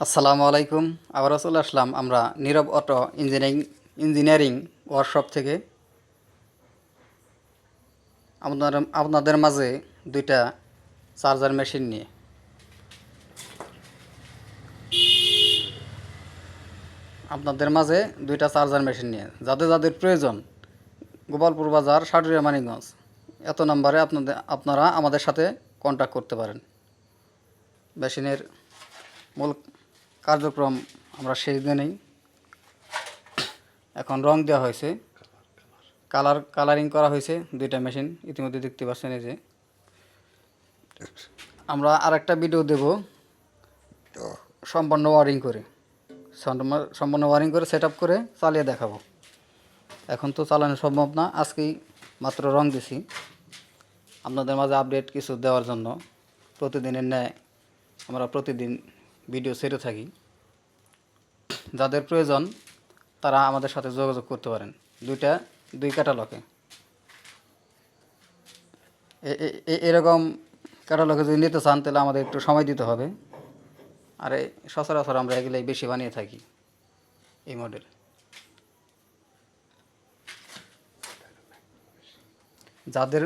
আসসালামু আলাইকুম। আবারও চলে আসলাম আমরা নীরব অটো ইঞ্জিনিয়ারিং ওয়ার্কশপ থেকে আপনাদের মাঝে দুইটা চার্জার মেশিন নিয়ে। যাদের যাদের প্রয়োজন গোপালপুর বাজার, সাটুরিয়া, মানিকগঞ্জ, এত নম্বরে আপনারা আমাদের সাথে কন্ট্যাক্ট করতে পারেন। মেশিনের মূল কার্যক্রম আমরা শেষ দিনেই এখন রং দেওয়া হয়েছে, কালারিং করা হয়েছে। দুইটা মেশিন ইতিমধ্যে দেখতে পাচ্ছেন। এই যে আমরা আরেকটা ভিডিও দেব সম্পূর্ণ ওয়ারিং করে সেট আপ করে চালিয়ে দেখাবো। এখন তো চালানো সম্ভব না, আজকেই মাত্র রং দিছি আপনাদের মাঝে আপডেট কিছু দেওয়ার জন্য। প্রতিদিনের ন্যায় আমরা প্রতিদিন ভিডিও ছেড়ে থাকি। যাদের প্রয়োজন তারা আমাদের সাথে যোগাযোগ করতে পারেন। দুই ক্যাটালগে এরকম ক্যাটালগে যদি নিতে চান তাহলে আমাদের একটু সময় দিতে হবে। আর সচরাচর আমরা এগুলোই বেশি বানিয়ে থাকি, এই মডেল। যাদের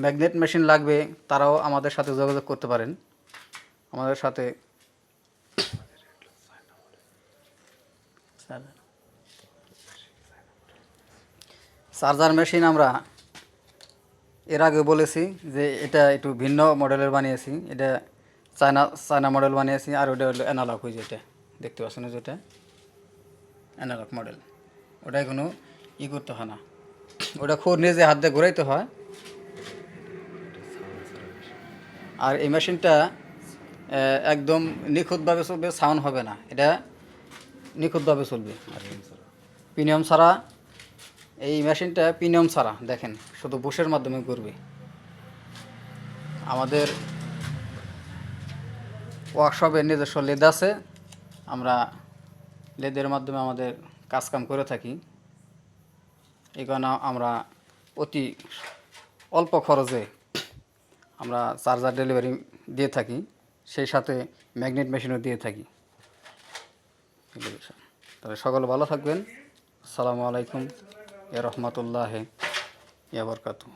ম্যাগনেট মেশিন লাগবে তারাও আমাদের সাথে যোগাযোগ করতে পারেন। আমাদের সাথে চার্জার মেশিন আমরা এর আগে বলেছি যে এটা একটু ভিন্ন মডেলের বানিয়েছি। এটা চায়না মডেল বানিয়েছি। আর ওটা হলো অ্যানালগ, হয়ে যেটা দেখতে পাচ্ছেন, যেটা অ্যানালগ মডেল। ওটায় কোনো করতে হয় না, ওটা খুব নিজে হাত দিয়ে ঘোরাইতে হয়। আর এই মেশিনটা একদম নিখুঁতভাবে চলবে, সাউন্ড হবে না। এটা নিখুঁতভাবে চলবে। প্রিমিয়াম ছাড়া এই মেশিনটা প্রিমিয়াম ছাড়া, দেখেন শুধু বুশের মাধ্যমে ঘুরবে। আমাদের ওয়ার্কশপে নিজস্ব লেদ আছে, আমরা লেদের মাধ্যমে আমাদের কাজকাম করে থাকি। এই কারণে আমরা অতি অল্প খরচে আমরা চার্জার ডেলিভারি দিয়ে থাকি, সেই সাথে ম্যাগনেট মেশিনও দিয়ে থাকি। তবে সকলে ভালো থাকবেন। আসসালামু আলাইকুম, ইয়া রহমতুল্লাহি ওয়া বারাকাতুহু।